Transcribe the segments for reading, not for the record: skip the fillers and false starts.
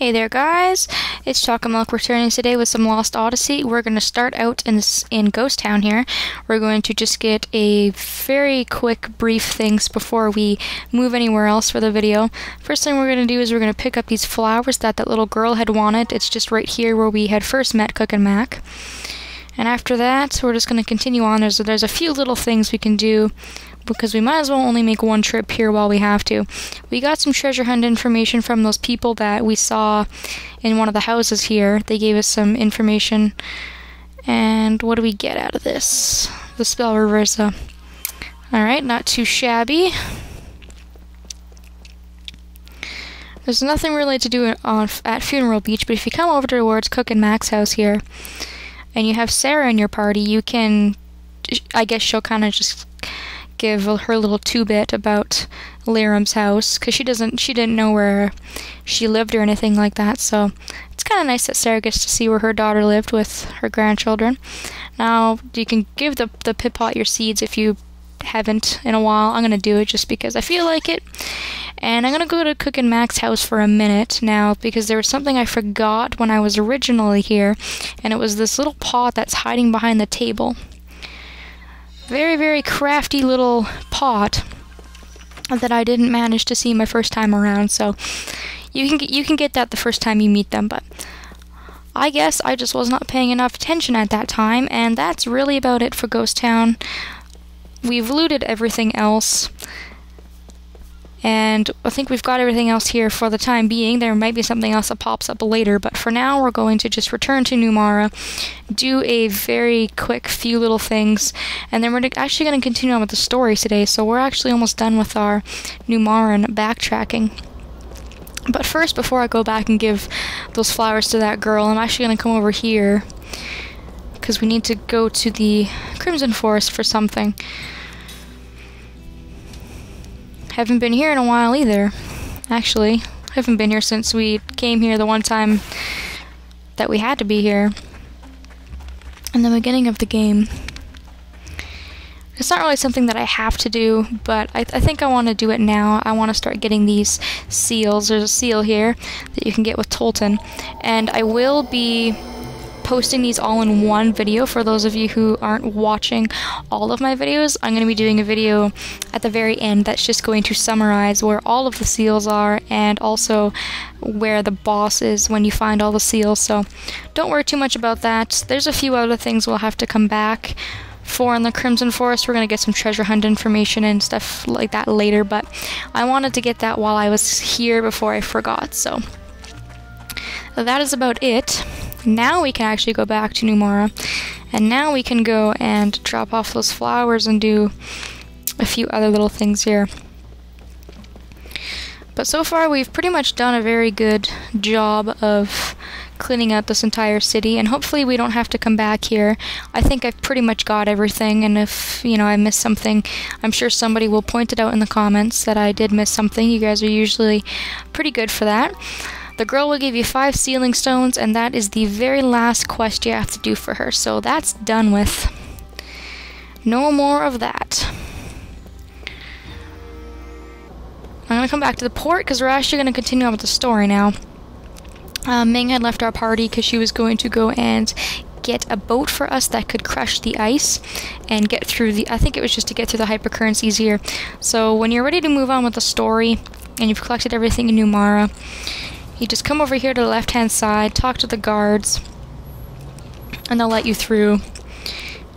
Hey there guys, it's Cooke and Mack returning today with some Lost Odyssey. We're going to start out in Ghost Town here. We're going to just get a very quick brief things before we move anywhere else for the video. First thing we're going to do is we're going to pick up these flowers that little girl had wanted. It's just right here where we had first met Cooke and Mack. And after that, we're just going to continue on. There's a few little things we can do, because we might as well only make one trip here while we have to. We got some treasure hunt information from those people that we saw in one of the houses here. They gave us some information. And what do we get out of this? The spell Reversa. Alright, not too shabby. There's nothing really to do at Funeral Beach, but if you come over towards Cooke and Mack's house here, and you have Sarah in your party, you can, I guess she'll kind of just give her little two-bit about Lirum's house, because she didn't know where she lived or anything like that, so it's kind of nice that Sarah gets to see where her daughter lived with her grandchildren. Now, you can give the pip-pot your seeds if you haven't in a while. I'm going to do it just because I feel like it. And I'm going to go to Cooke and Mack's house for a minute now, because there was something I forgot when I was originally here, and it was this little pot that's hiding behind the table. Very, very crafty little pot that I didn't manage to see my first time around, so you can get that the first time you meet them, but I guess I just was not paying enough attention at that time, and that's really about it for Ghost Town. We've looted everything else, and I think we've got everything else here for the time being. There might be something else that pops up later, but for now we're going to just return to Numara, do a very quick few little things, and then we're actually going to continue on with the story today, so we're actually almost done with our Numara backtracking. But first, before I go back and give those flowers to that girl, I'm actually going to come over here, because we need to go to the Crimson Forest for something. Haven't been here in a while either, actually. Haven't been here since we came here the one time that we had to be here in the beginning of the game. It's not really something that I have to do, but I think I want to do it now. I want to start getting these seals. There's a seal here that you can get with Tolton, and I will be posting these all in one video. For those of you who aren't watching all of my videos, I'm going to be doing a video at the very end that's just going to summarize where all of the seals are, and also where the boss is when you find all the seals, so don't worry too much about that. There's a few other things we'll have to come back for in the Crimson Forest. We're going to get some treasure hunt information and stuff like that later, but I wanted to get that while I was here before I forgot, so that is about it. Now we can actually go back to Numara, and now we can go and drop off those flowers and do a few other little things here. But so far we've pretty much done a very good job of cleaning out this entire city, and hopefully we don't have to come back here. I think I've pretty much got everything, and if, you know, I missed something, I'm sure somebody will point it out in the comments that I did miss something. You guys are usually pretty good for that. The girl will give you 5 sealing stones, and that is the very last quest you have to do for her, so that's done with. No more of that. I'm going to come back to the port, because we're actually going to continue on with the story now. Ming had left our party because she was going to go and get a boat for us that could crush the ice and get through I think it was just to get through the hypercurrents easier. So when you're ready to move on with the story, and you've collected everything in Numara, you just come over here to the left-hand side, talk to the guards, and they'll let you through.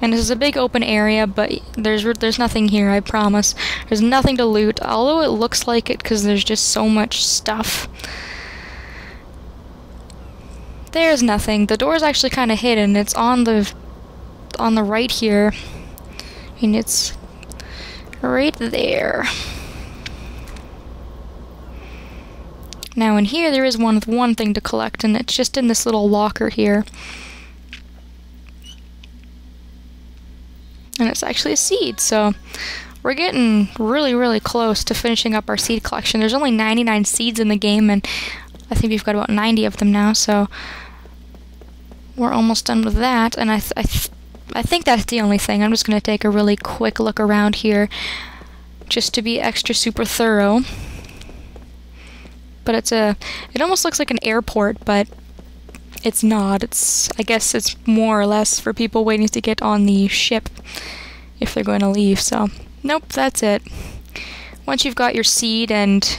And this is a big open area, but there's nothing here, I promise. There's nothing to loot, although it looks like it because there's just so much stuff. There's nothing. The door's actually kind of hidden. It's on the right here. I mean, it's right there. Now in here there is one thing to collect, and it's just in this little locker here. And it's actually a seed, so we're getting really, really close to finishing up our seed collection. There's only 99 seeds in the game, and I think we've got about 90 of them now, so we're almost done with that, and I think that's the only thing. I'm just going to take a really quick look around here just to be extra super thorough. but it almost looks like an airport, but it's not. I guess it's more or less for people waiting to get on the ship if they're going to leave. So, nope, that's it. Once you've got your seat and,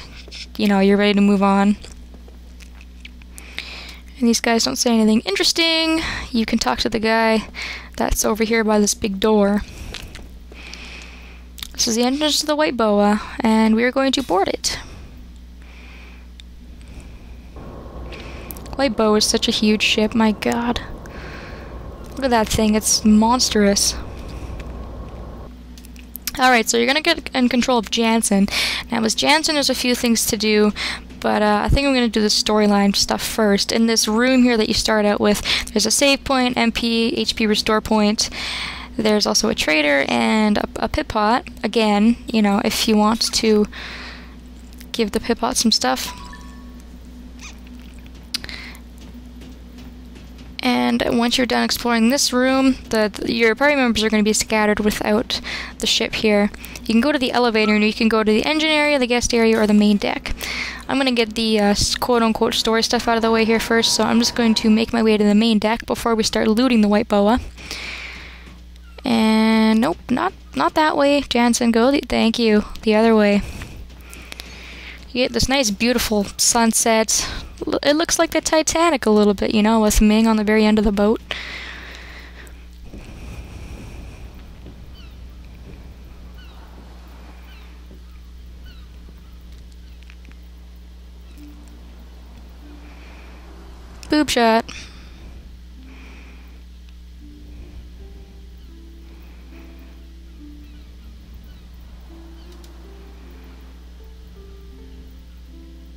you know, you're ready to move on, and these guys don't say anything interesting, you can talk to the guy that's over here by this big door. This is the entrance to the White Boa, and we are going to board it. White Boa is such a huge ship, my god. Look at that thing, it's monstrous. Alright, so you're gonna get in control of Jansen. Now with Jansen there's a few things to do, but I think I'm gonna do the storyline stuff first. In this room here that you start out with, there's a save point, MP, HP restore point. There's also a trader and a pit pot. Again, you know, if you want to give the pit pot some stuff. And once you're done exploring this room, your party members are going to be scattered without the ship here. You can go to the elevator, and you can go to the engine area, the guest area, or the main deck. I'm going to get the quote-unquote story stuff out of the way here first, so I'm just going to make my way to the main deck before we start looting the White Boa. And nope, not that way. Jansen, go. Thank you. The other way. You get this nice, beautiful sunset. It looks like the Titanic a little bit, you know, with Ming on the very end of the boat. Boob shot.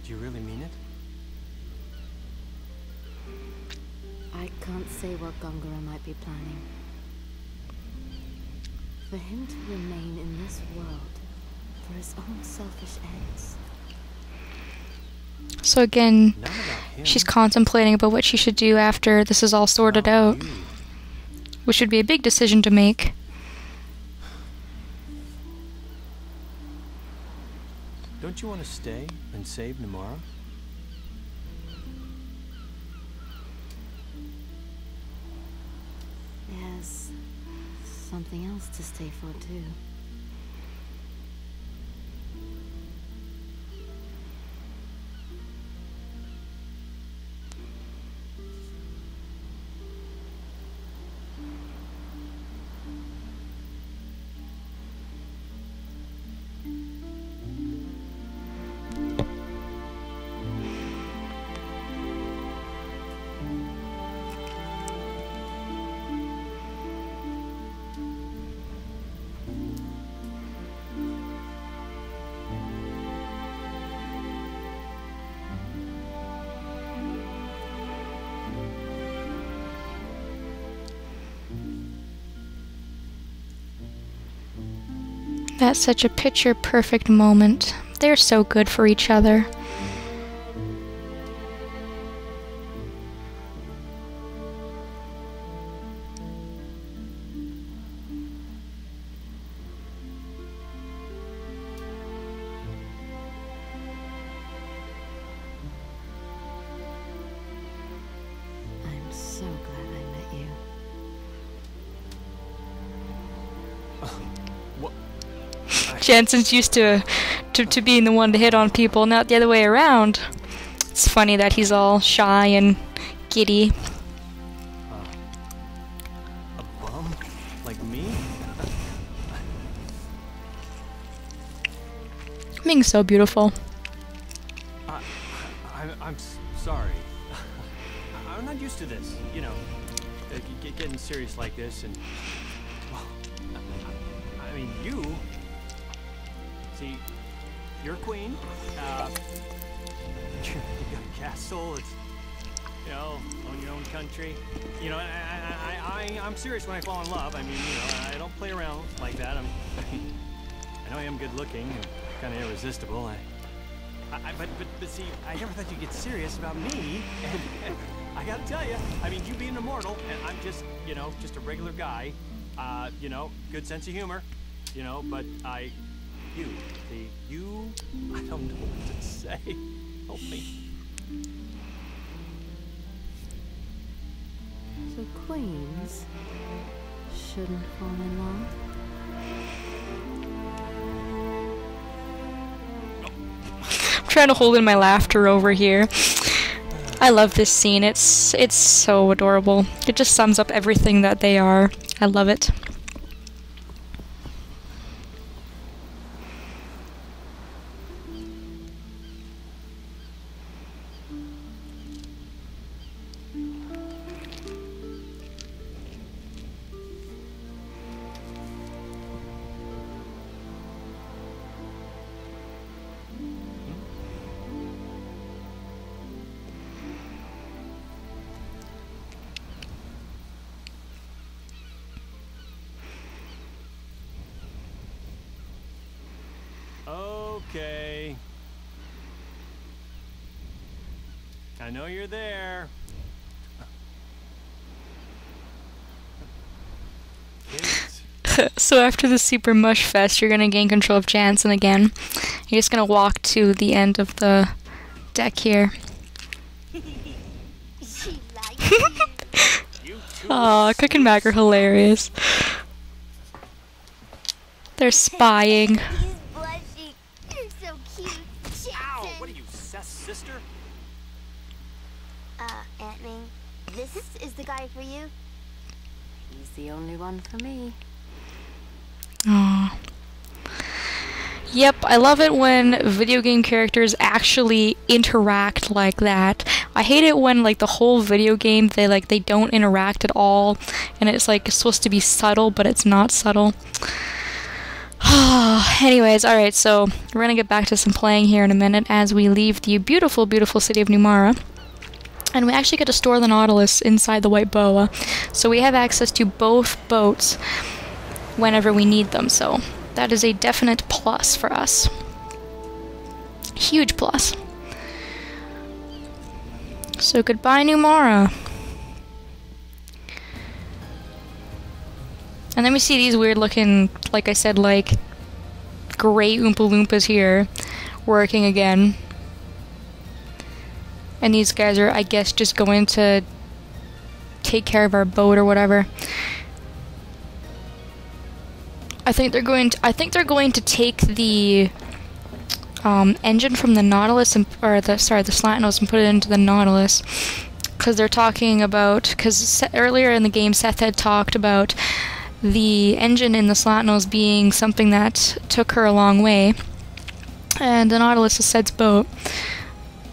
Do you really mean it? I can't say what Gongora might be planning. For him to remain in this world for his own selfish ends. So again, she's contemplating about what she should do after this is all sorted out. Which would be a big decision to make. Don't you want to stay and save Numara? There's something else to stay for, too. That's such a picture-perfect moment. They're so good for each other. I'm so glad I met you. What? Jansen's used to being the one to hit on people, not the other way around. It's funny that he's all shy and giddy. A bum? Like me? Ming's so beautiful. I'm sorry. I'm not used to this, you know, getting serious like this, and well, I mean, you see, you're a queen. You got a castle. It's, you know, own your own country. You know, I'm serious when I fall in love. I mean, you know, I don't play around like that. I know I am good looking and kind of irresistible. But see, I never thought you'd get serious about me. And I gotta tell you, I mean, you being immortal, and I'm just, you know, just a regular guy. You know, good sense of humor. You know, but I don't know what to say. Help me. So queens shouldn't fall in love. I'm trying to hold in my laughter over here. I love this scene. It's so adorable. It just sums up everything that they are. I love it. Okay. I know you're there. So after the Super Mush Fest, you're gonna gain control of Jansen again. You're just gonna walk to the end of the deck here. Aw, Cooke and Mack are hilarious. They're spying. He's blushing. You're so cute. Ow! What are you, Seth's sister? Aunt Ming, this is the guy for you? He's the only one for me. Aww. Yep, I love it when video game characters actually interact like that. I hate it when like the whole video game they don't interact at all, and it's like supposed to be subtle, but it's not subtle. Anyways, alright, so we're gonna get back to some playing here in a minute as we leave the beautiful, beautiful city of Numara. And we actually get to store the Nautilus inside the White Boa, so we have access to both boats whenever we need them, so that is a definite plus for us. Huge plus. So goodbye, Numara. And then we see these weird looking, like I said, like gray Oompa Loompas here working again. And these guys are, I guess, just going to take care of our boat or whatever. I think they're going to take the engine from the Nautilus the Slatnos and put it into the Nautilus, because they're talking about, because earlier in the game Seth had talked about the engine in the Slatnos being something that took her a long way, and the Nautilus is Sed's boat.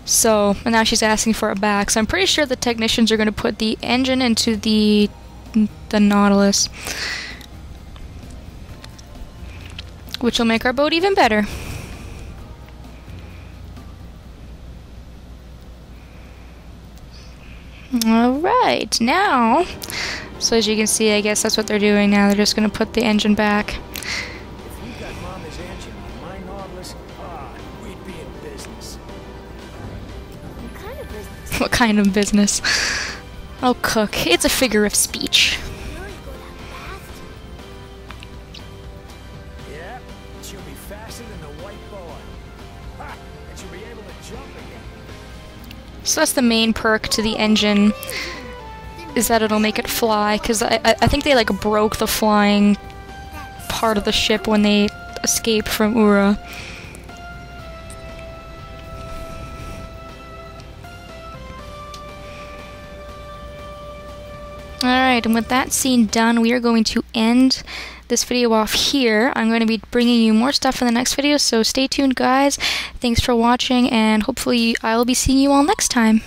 So, and now she's asking for it back. So I'm pretty sure the technicians are going to put the engine into the Nautilus, which will make our boat even better. Alright, now, so as you can see, I guess that's what they're doing now. They're just going to put the engine back. If we got Mama's engine in my Nautilus, we'd be in business. What kind of business? What kind of business? Oh, Cooke, it's a figure of speech. Really go that fast? Yeah, she'll be faster than the White Boa. Ha! And she'll be able to jump again. So that's the main perk to the engine, is that it'll make it fly, because I think they like broke the flying part of the ship when they escaped from Ura. Alright, and with that scene done, we are going to end this video off here. I'm going to be bringing you more stuff in the next video, so stay tuned, guys. Thanks for watching, and hopefully I'll be seeing you all next time.